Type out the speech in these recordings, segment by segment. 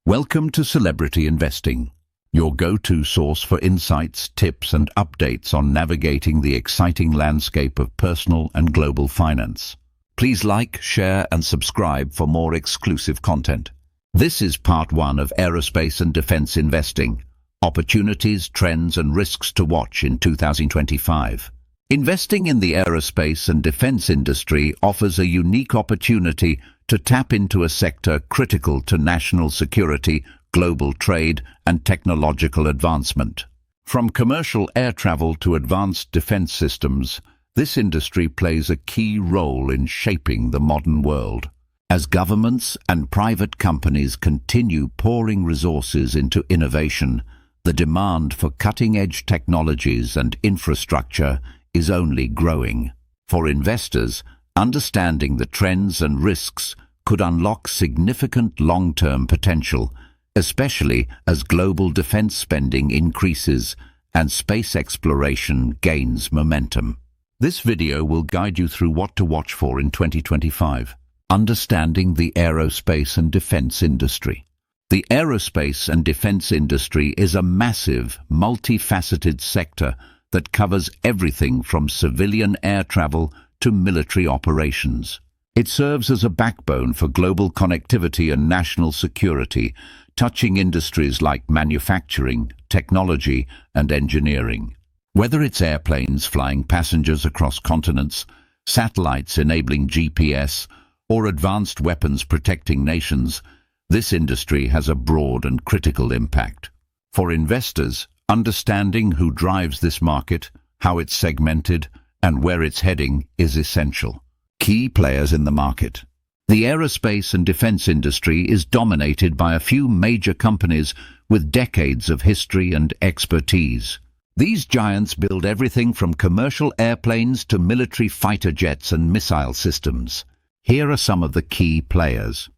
Welcome to Celebrity Investing, your go-to source for insights, tips and updates on navigating the exciting landscape of personal and global finance. Please like, share and subscribe for more exclusive content. This is part 1 of Aerospace and Defense Investing, Opportunities, Trends and Risks to Watch in 2025. Investing in the aerospace and defense industry offers a unique opportunity to tap into a sector critical to national security, global trade, and technological advancement. From commercial air travel to advanced defense systems, this industry plays a key role in shaping the modern world. As governments and private companies continue pouring resources into innovation, the demand for cutting-edge technologies and infrastructure is only growing. For investors, understanding the trends and risks could unlock significant long-term potential, especially as global defense spending increases and space exploration gains momentum. This video will guide you through what to watch for in 2025. Understanding the aerospace and defense industry. The aerospace and defense industry is a massive, multifaceted sector that covers everything from civilian air travel to military operations. It serves as a backbone for global connectivity and national security, touching industries like manufacturing, technology, and engineering. Whether it's airplanes flying passengers across continents, satellites enabling GPS, or advanced weapons protecting nations, this industry has a broad and critical impact. For investors, understanding who drives this market, how it's segmented, and where it's heading is essential. Key players in the market. The aerospace and defense industry is dominated by a few major companies with decades of history and expertise. These giants build everything from commercial airplanes to military fighter jets and missile systems. Here are some of the key players.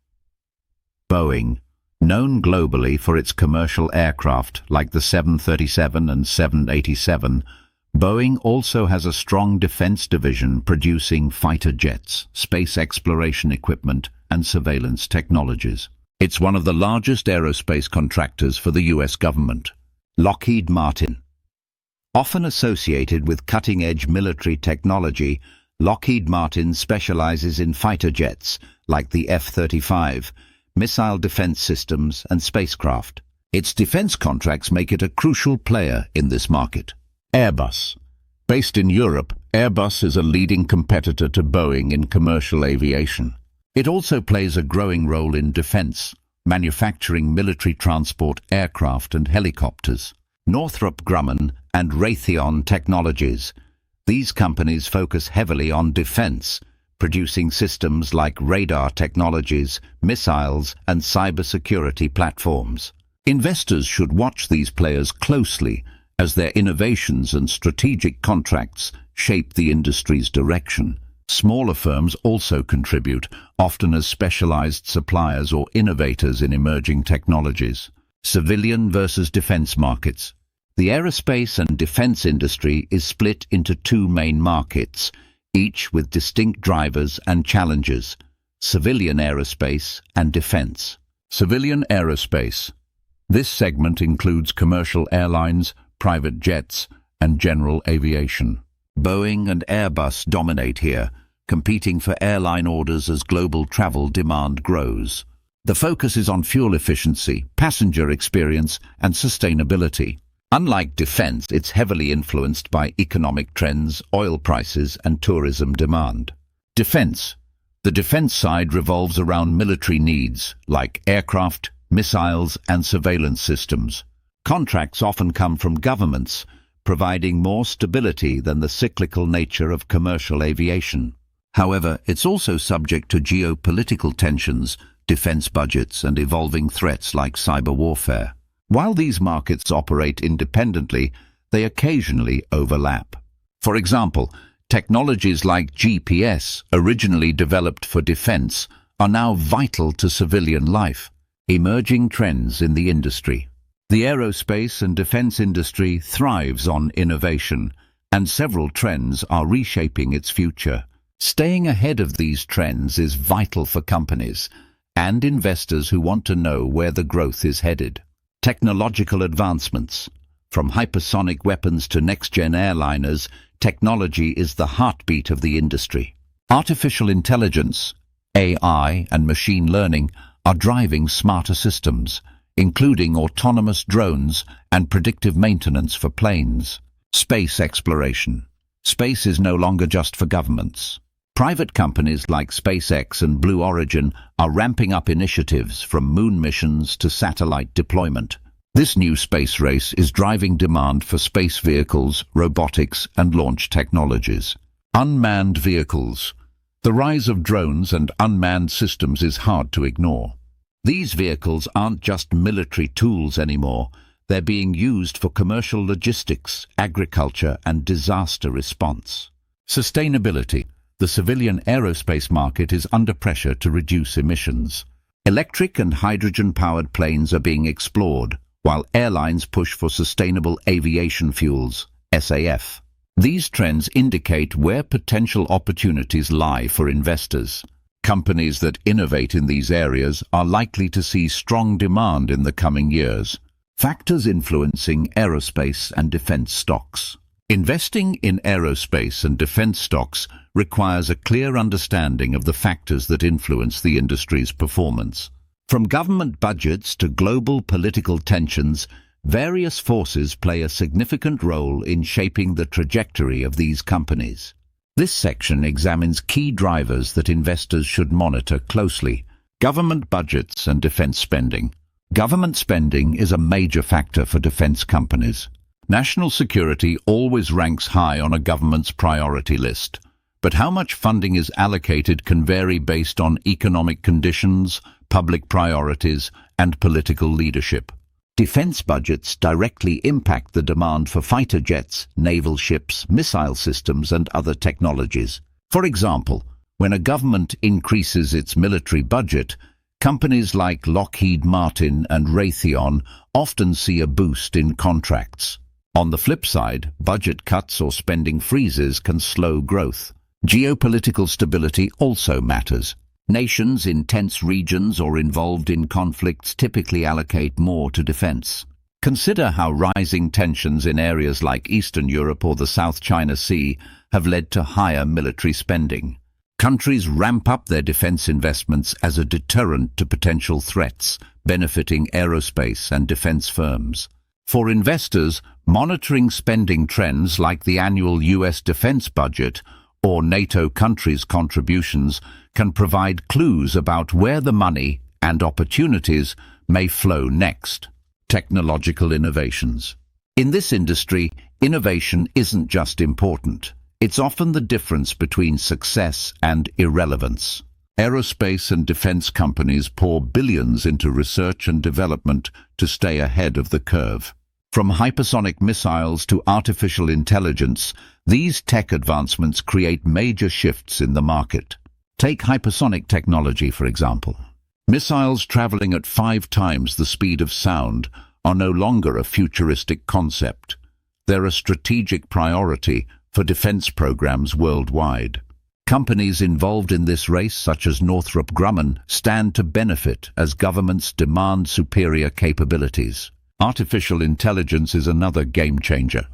Boeing, known globally for its commercial aircraft like the 737 and 787, Boeing also has a strong defense division producing fighter jets, space exploration equipment, and surveillance technologies. It's one of the largest aerospace contractors for the US government. Lockheed Martin. Often associated with cutting-edge military technology, Lockheed Martin specializes in fighter jets like the F-35, missile defense systems, and spacecraft. Its defense contracts make it a crucial player in this market. Airbus. Based in Europe, Airbus is a leading competitor to Boeing in commercial aviation. It also plays a growing role in defense, manufacturing military transport aircraft and helicopters. Northrop Grumman and Raytheon Technologies. These companies focus heavily on defense, producing systems like radar technologies, missiles, and cybersecurity platforms. Investors should watch these players closely as their innovations and strategic contracts shape the industry's direction. Smaller firms also contribute, often as specialized suppliers or innovators in emerging technologies. Civilian versus defense markets. The aerospace and defense industry is split into two main markets, each with distinct drivers and challenges: civilian aerospace and defense. Civilian aerospace. This segment includes commercial airlines, private jets, and general aviation. Boeing and Airbus dominate here, competing for airline orders as global travel demand grows. The focus is on fuel efficiency, passenger experience, and sustainability. Unlike defense, it's heavily influenced by economic trends, oil prices, and tourism demand. Defense. The defense side revolves around military needs, like aircraft, missiles, and surveillance systems. Contracts often come from governments, providing more stability than the cyclical nature of commercial aviation. However, it's also subject to geopolitical tensions, defense budgets, and evolving threats like cyber warfare. While these markets operate independently, they occasionally overlap. For example, technologies like GPS, originally developed for defense, are now vital to civilian life. Emerging trends in the industry. The aerospace and defense industry thrives on innovation, and several trends are reshaping its future. Staying ahead of these trends is vital for companies, and investors who want to know where the growth is headed. Technological advancements. From hypersonic weapons to next-gen airliners, technology is the heartbeat of the industry. Artificial intelligence, AI, and machine learning are driving smarter systems, including autonomous drones and predictive maintenance for planes. Space exploration. Space is no longer just for governments. Private companies like SpaceX and Blue Origin are ramping up initiatives from moon missions to satellite deployment. This new space race is driving demand for space vehicles, robotics, and launch technologies. Unmanned vehicles. The rise of drones and unmanned systems is hard to ignore. These vehicles aren't just military tools anymore. They're being used for commercial logistics, agriculture, and disaster response. Sustainability. The civilian aerospace market is under pressure to reduce emissions. Electric and hydrogen-powered planes are being explored, while airlines push for sustainable aviation fuels, SAF. These trends indicate where potential opportunities lie for investors. Companies that innovate in these areas are likely to see strong demand in the coming years. Factors influencing aerospace and defense stocks. Investing in aerospace and defense stocks requires a clear understanding of the factors that influence the industry's performance. From government budgets to global political tensions, various forces play a significant role in shaping the trajectory of these companies. This section examines key drivers that investors should monitor closely. Government budgets and defense spending. Government spending is a major factor for defense companies. National security always ranks high on a government's priority list, but how much funding is allocated can vary based on economic conditions, public priorities, and political leadership. Defense budgets directly impact the demand for fighter jets, naval ships, missile systems, and other technologies. For example, when a government increases its military budget, companies like Lockheed Martin and Raytheon often see a boost in contracts. On the flip side, budget cuts or spending freezes can slow growth. Geopolitical stability also matters. Nations in tense regions or involved in conflicts typically allocate more to defense. Consider how rising tensions in areas like Eastern Europe or the South China Sea have led to higher military spending. Countries ramp up their defense investments as a deterrent to potential threats, benefiting aerospace and defense firms. For investors, monitoring spending trends like the annual US defense budget or NATO countries' contributions can provide clues about where the money and opportunities may flow next. Technological innovations. In this industry, innovation isn't just important. It's often the difference between success and irrelevance. Aerospace and defense companies pour billions into research and development to stay ahead of the curve. From hypersonic missiles to artificial intelligence, these tech advancements create major shifts in the market. Take hypersonic technology, for example. Missiles traveling at 5 times the speed of sound are no longer a futuristic concept. They're a strategic priority for defense programs worldwide. Companies involved in this race, such as Northrop Grumman, stand to benefit as governments demand superior capabilities. Artificial intelligence is another game-changer.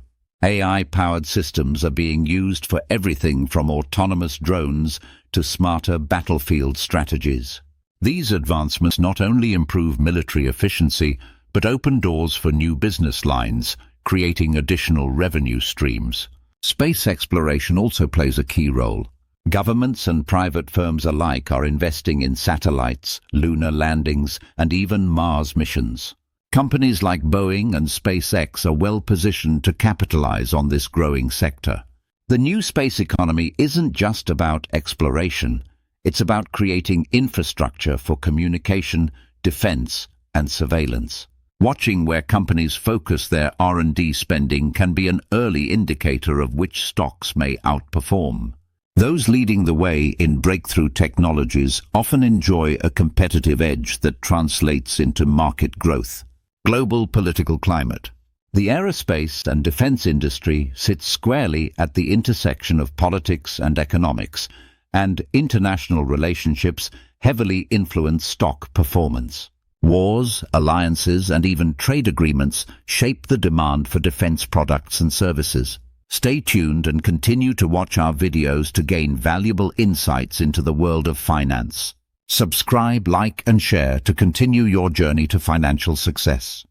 AI-powered systems are being used for everything from autonomous drones to smarter battlefield strategies. These advancements not only improve military efficiency, but open doors for new business lines, creating additional revenue streams. Space exploration also plays a key role. Governments and private firms alike are investing in satellites, lunar landings, and even Mars missions. Companies like Boeing and SpaceX are well positioned to capitalize on this growing sector. The new space economy isn't just about exploration. It's about creating infrastructure for communication, defense, and surveillance. Watching where companies focus their R&D spending can be an early indicator of which stocks may outperform. Those leading the way in breakthrough technologies often enjoy a competitive edge that translates into market growth. Global political climate. The aerospace and defense industry sits squarely at the intersection of politics and economics, and international relationships heavily influence stock performance. Wars, alliances, and even trade agreements shape the demand for defense products and services. Stay tuned and continue to watch our videos to gain valuable insights into the world of finance. Subscribe, like, and share to continue your journey to financial success.